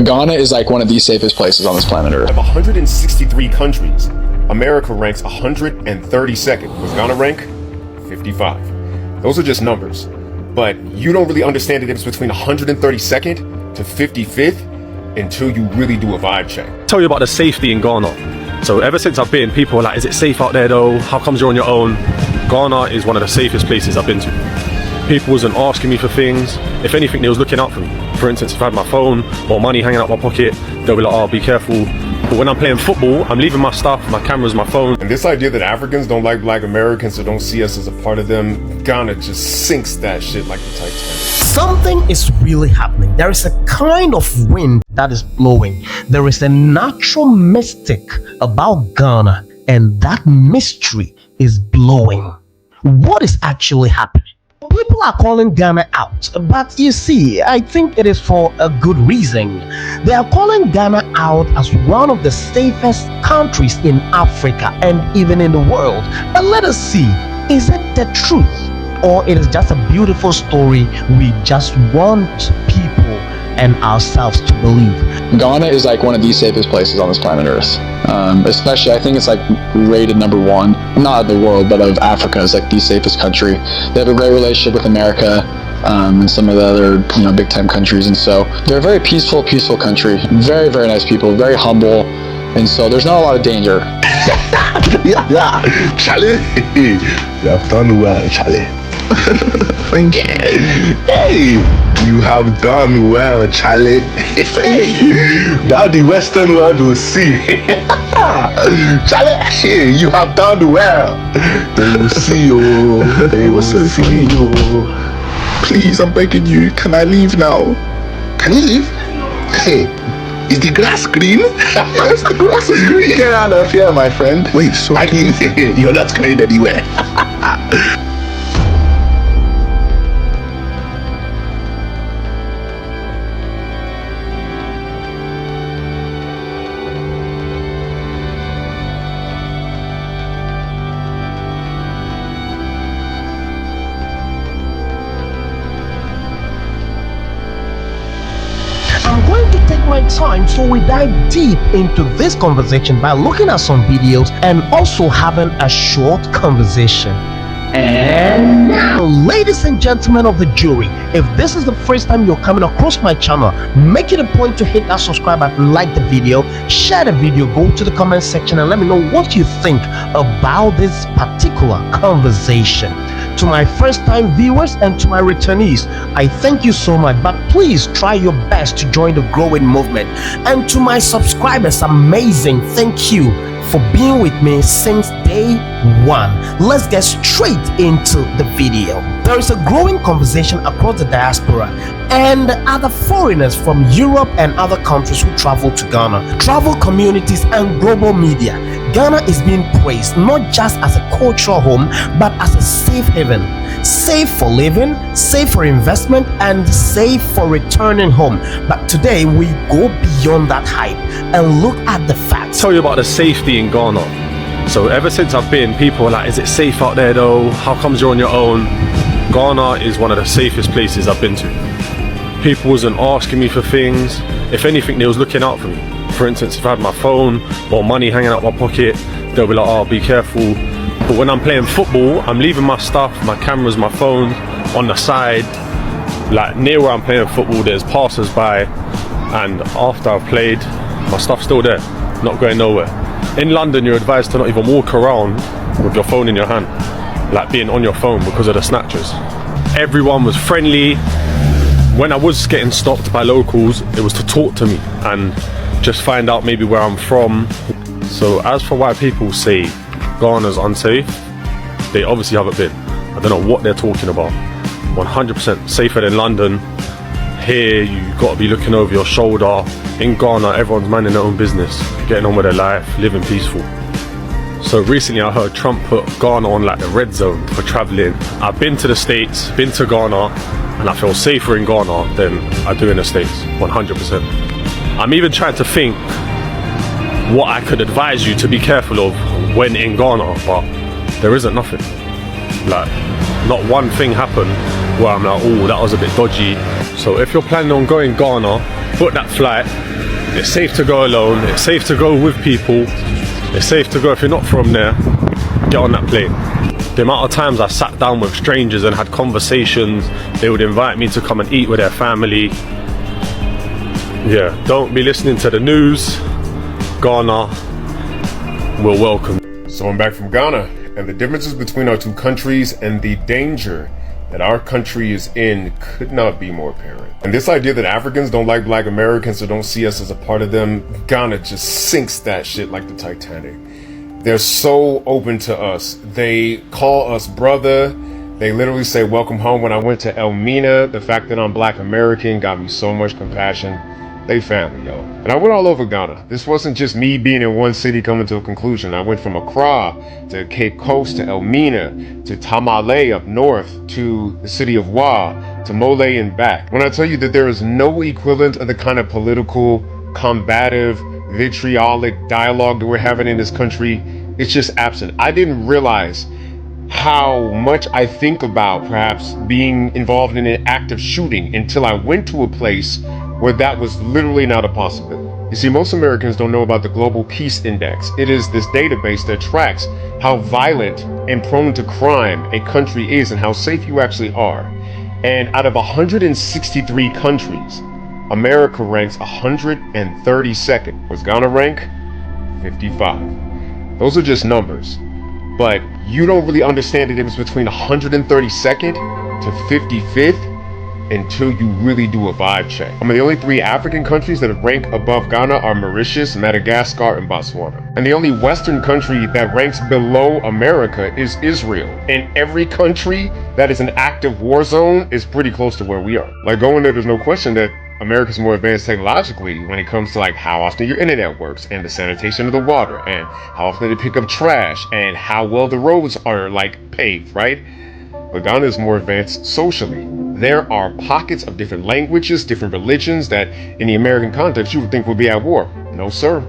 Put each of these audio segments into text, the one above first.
Ghana is like one of the safest places on this planet Earth. Of 163 countries, America ranks 132nd. Does Ghana rank? 55. Those are just numbers. But you don't really understand the difference between 132nd to 55th until you really do a vibe check. Tell you about the safety in Ghana. So ever since I've been, people are like, is it safe out there though? How comes you're on your own? Ghana is one of the safest places I've been to. People wasn't asking me for things. If anything, they was looking out for me. For instance, if I had my phone or money hanging out my pocket, they'll be like, oh, be careful. But when I'm playing football, I'm leaving my stuff, my cameras, my phone. And this idea that Africans don't like black Americans or don't see us as a part of them, Ghana just sinks that shit like the Titanic. Something is really happening. There is a kind of wind that is blowing. There is a natural mystic about Ghana, and that mystery is blowing. What is actually happening? People are calling Ghana out, but you see, I think it is for a good reason. They are calling Ghana out as one of the safest countries in Africa and even in the world. But let us see, is it the truth, or it is just a beautiful story we just want people and ourselves to believe? Ghana is like one of the safest places on this planet Earth. Especially, I think it's like rated #1, not of the world, but of Africa, is like the safest country. They have a great relationship with America and some of the other, big time countries, and so they're a very peaceful country. Very, very nice people, very humble, and so there's not a lot of danger. Charlie, you have done well, Charlie. Thank you. Hey, you have done well, Charlie. Now the Western world will see. Charlie, you have done well. They will see you. They will see you. Please, I'm begging you. Can I leave now? Can you leave? Hey, is the grass green? Yes, the grass is green. Get out of here, my friend. Wait, so you're not going anywhere. I'm going to take my time so we dive deep into this conversation by looking at some videos and also having a short conversation. And now, ladies and gentlemen of the jury, if this is the first time you're coming across my channel, make it a point to hit that subscribe button, like the video, share the video, go to the comment section and let me know what you think about this particular conversation. To my first time viewers and to my returnees, I thank you so much, but please try your best to join the growing movement. And to my subscribers, amazing, thank you for being with me since day one. Let's get straight into the video. There is a growing conversation across the diaspora and other foreigners from Europe and other countries who travel to Ghana, travel communities and global media. Ghana is being praised not just as a cultural home, but as a safe haven. Safe for living, safe for investment, and safe for returning home. But today we go beyond that hype and look at the facts. Tell you about the safety in Ghana. So ever since I've been, people are like, is it safe out there though? How comes you're on your own? Ghana is one of the safest places I've been to. People wasn't asking me for things. If anything, they was looking out for me. For instance, if I had my phone or money hanging out my pocket, they'll be like, oh, be careful. But when I'm playing football, I'm leaving my stuff, my cameras, my phone on the side. Like near where I'm playing football, there's passers-by, and after I've played, my stuff's still there, not going nowhere. In London, you're advised to not even walk around with your phone in your hand, like being on your phone because of the snatchers. Everyone was friendly. When I was getting stopped by locals, it was to talk to me and just find out maybe where I'm from. So as for why people say Ghana's unsafe, they obviously haven't been. I don't know what they're talking about. 100% safer than London. Here you got to be looking over your shoulder. In Ghana, everyone's minding their own business, getting on with their life, living peaceful. So recently I heard Trump put Ghana on like the red zone for traveling. I've been to the States, been to Ghana, and I feel safer in Ghana than I do in the States, 100%. I'm even trying to think what I could advise you to be careful of when in Ghana, but there isn't nothing. Like, not one thing happened where I'm like, oh, that was a bit dodgy. So if you're planning on going Ghana, book that flight. It's safe to go alone, it's safe to go with people, it's safe to go if you're not from there, get on that plane. The amount of times I sat down with strangers and had conversations, they would invite me to come and eat with their family. Yeah, don't be listening to the news. Ghana will welcome. So I'm back from Ghana, and the differences between our two countries and the danger that our country is in could not be more apparent. And this idea that Africans don't like black Americans or don't see us as a part of them, Ghana just sinks that shit like the Titanic. They're so open to us. They call us brother. They literally say welcome home. When I went to Elmina, the fact that I'm black American got me so much compassion. They family, yo. And I went all over Ghana. This wasn't just me being in one city coming to a conclusion. I went from Accra to Cape Coast to Elmina to Tamale up north to the city of Wa to Mole and back. When I tell you that there is no equivalent of the kind of political, combative, vitriolic dialogue that we're having in this country, it's just absent. I didn't realize how much I think about perhaps being involved in an active shooting until I went to a place where that was literally not a possibility. You see, most Americans don't know about the Global Peace Index. It is this database that tracks how violent and prone to crime a country is and how safe you actually are. And out of 163 countries, America ranks 132nd. Was Ghana rank 55? Those are just numbers. But you don't really understand the difference between 132nd to 55th until you really do a vibe check. I mean, the only 3 African countries that rank above Ghana are Mauritius, Madagascar, and Botswana. And the only Western country that ranks below America is Israel. And every country that is an active war zone is pretty close to where we are. Like, going there's no question that America's more advanced technologically when it comes to like how often your internet works and the sanitation of the water and how often they pick up trash and how well the roads are like paved, right? But Ghana is more advanced socially. There are pockets of different languages, different religions that in the American context you would think would be at war. No, sir.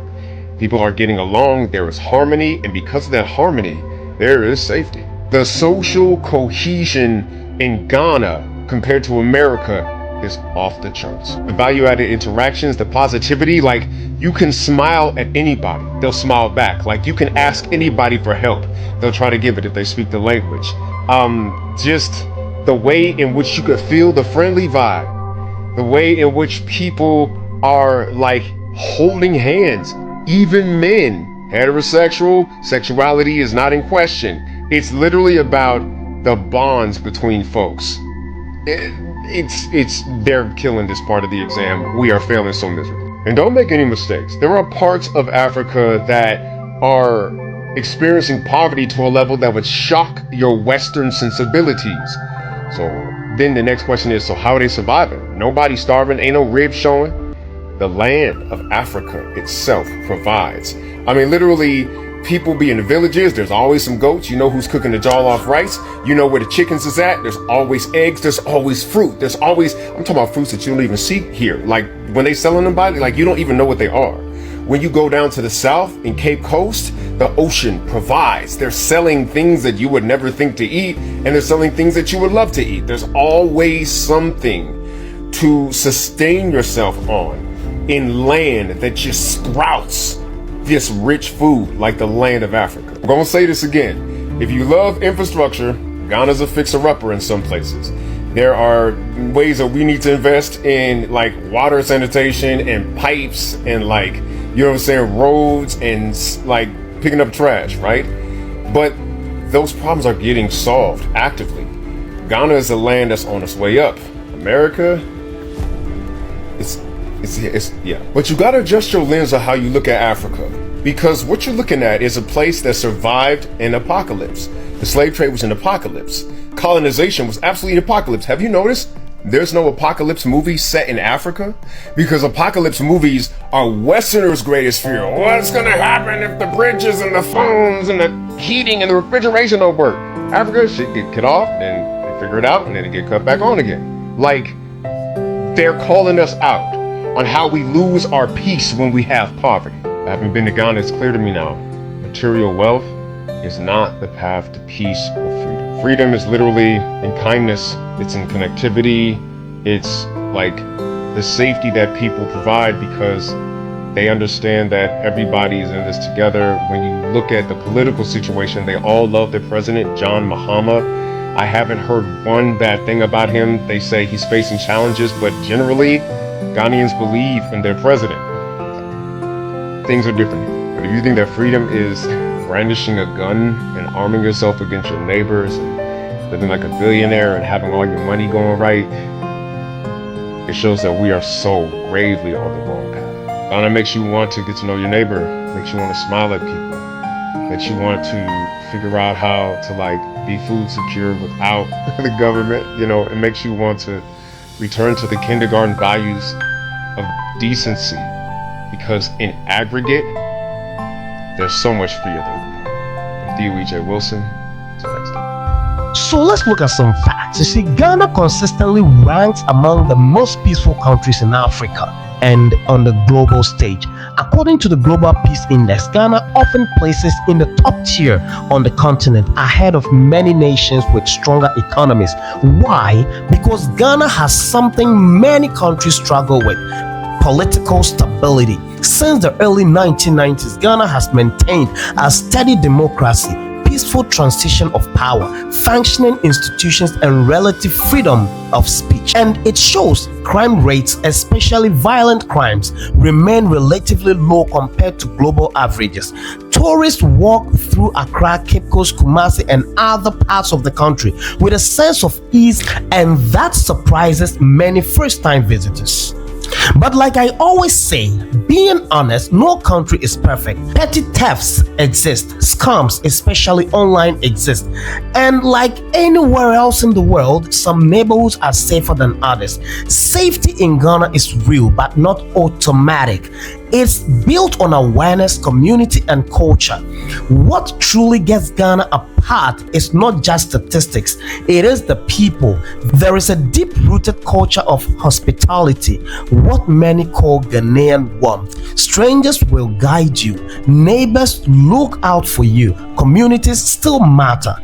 People are getting along, there is harmony, and because of that harmony, there is safety. The social cohesion in Ghana compared to America is off the charts. The value-added interactions, the positivity, like you can smile at anybody, they'll smile back. Like you can ask anybody for help, they'll try to give it if they speak the language. Just the way in which you could feel the friendly vibe, the way in which people are like holding hands, even men. Heterosexual sexuality is not in question. It's literally about the bonds between folks. They're killing this part of the exam. We are failing so miserably. And don't make any mistakes. There are parts of Africa that are experiencing poverty to a level that would shock your Western sensibilities. So then the next question is, so how are they surviving? Nobody's starving, ain't no ribs showing. The land of Africa itself provides. I mean, literally, people be in the villages, there's always some goats, you know who's cooking the jollof rice, you know where the chickens is at, there's always eggs, there's always fruit, I'm talking about fruits that you don't even see here. Like when they selling them by, like you don't even know what they are. When you go down to the south in Cape Coast, the ocean provides. They're selling things that you would never think to eat, and they're selling things that you would love to eat. There's always something to sustain yourself on in land that just sprouts this rich food like the land of Africa. I'm gonna say this again. If you love infrastructure, Ghana's a fixer-upper in some places. There are ways that we need to invest in like water sanitation and pipes and like, you know what I'm saying, roads and like picking up trash, right? But those problems are getting solved actively. Ghana is a land that's on its way up. America, yeah. But you gotta adjust your lens of how you look at Africa, because what you're looking at is a place that survived an apocalypse. The slave trade was an apocalypse. Colonization was absolutely an apocalypse. Have you noticed there's no apocalypse movie set in Africa? Because apocalypse movies are Westerners' greatest fear. What's gonna happen if the bridges and the phones and the heating and the refrigeration don't work? Africa, shit get cut off, then they figure it out, and then it get cut back on again. Like, they're calling us out on how we lose our peace when we have poverty. I haven't been to Ghana, it's clear to me now. Material wealth is not the path to peace or freedom. Freedom is literally in kindness, it's in connectivity, it's like the safety that people provide, because they understand that everybody is in this together. When you look at the political situation, they all love their president, John Mahama. I haven't heard one bad thing about him. They say he's facing challenges, but generally, Ghanaians believe in their president. Things are different. But if you think that freedom is brandishing a gun and arming yourself against your neighbors and living like a billionaire and having all your money going right, it shows that we are so gravely on the wrong path. Ghana makes you want to get to know your neighbor, makes you want to smile at people, makes you want to figure out how to like be food secure without the government. You know, it makes you want to return to the kindergarten values of decency, because in aggregate, there's so much freer than we are. I'm D.O.E.J. Wilson. Until next time. So let's look at some facts. You see, Ghana consistently ranks among the most peaceful countries in Africa and on the global stage. According to the Global Peace Index, Ghana often places in the top tier on the continent, ahead of many nations with stronger economies. Why? Because Ghana has something many countries struggle with: political stability. Since the early 1990s, Ghana has maintained a steady democracy, peaceful transition of power, functioning institutions, and relative freedom of speech. And it shows crime rates, especially violent crimes, remain relatively low compared to global averages. Tourists walk through Accra, Cape Coast, Kumasi, and other parts of the country with a sense of ease, and that surprises many first-time visitors. But like I always say, being honest, no country is perfect. Petty thefts exist, scams, especially online, exist. And like anywhere else in the world, some neighborhoods are safer than others. Safety in Ghana is real, but not automatic. It's built on awareness, community, and culture. What truly gets Ghana apart is not just statistics, it is the people. There is a deep-rooted culture of hospitality, what many call Ghanaian warmth. Strangers will guide you, neighbors look out for you, communities still matter.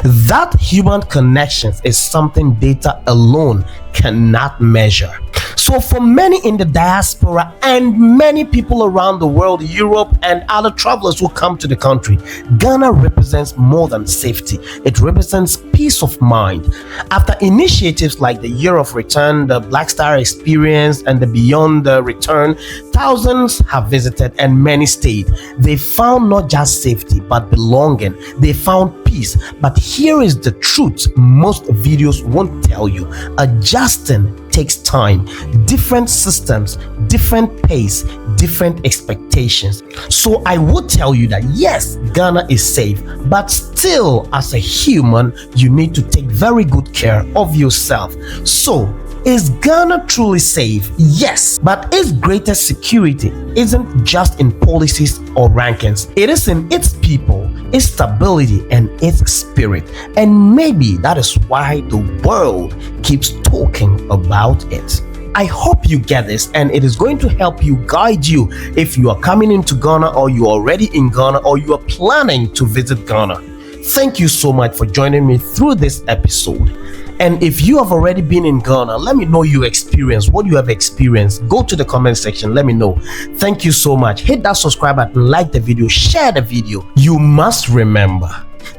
That human connection is something data alone cannot measure. So for many in the diaspora and many people around the world, Europe, and other travelers who come to the country, Ghana represents more than safety. It represents peace of mind. After initiatives like the Year of Return, the Black Star Experience, and the Beyond the Return, thousands have visited and many stayed. They found not just safety but belonging. They found peace. But here is the truth most videos won't tell you. Adjusting takes time. Different systems, different pace, different expectations. So I would tell you that yes, Ghana is safe, but still as a human, you need to take very good care of yourself. So is Ghana truly safe? Yes, but its greatest security isn't just in policies or rankings. It is in its people, its stability, and its spirit. And maybe that is why the world keeps talking about it. I hope you get this, and it is going to help you, guide you if you are coming into Ghana, or you are already in Ghana, or you are planning to visit Ghana. Thank you so much for joining me through this episode. And if you have already been in Ghana, let me know your experience, what you have experienced. Go to the comment section, let me know. Thank you so much. Hit that subscribe button, like the video, share the video. You must remember,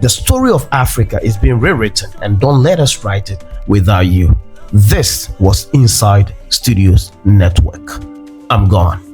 the story of Africa is being rewritten, and don't let us write it without you. This was Inside Studios Network. I'm gone.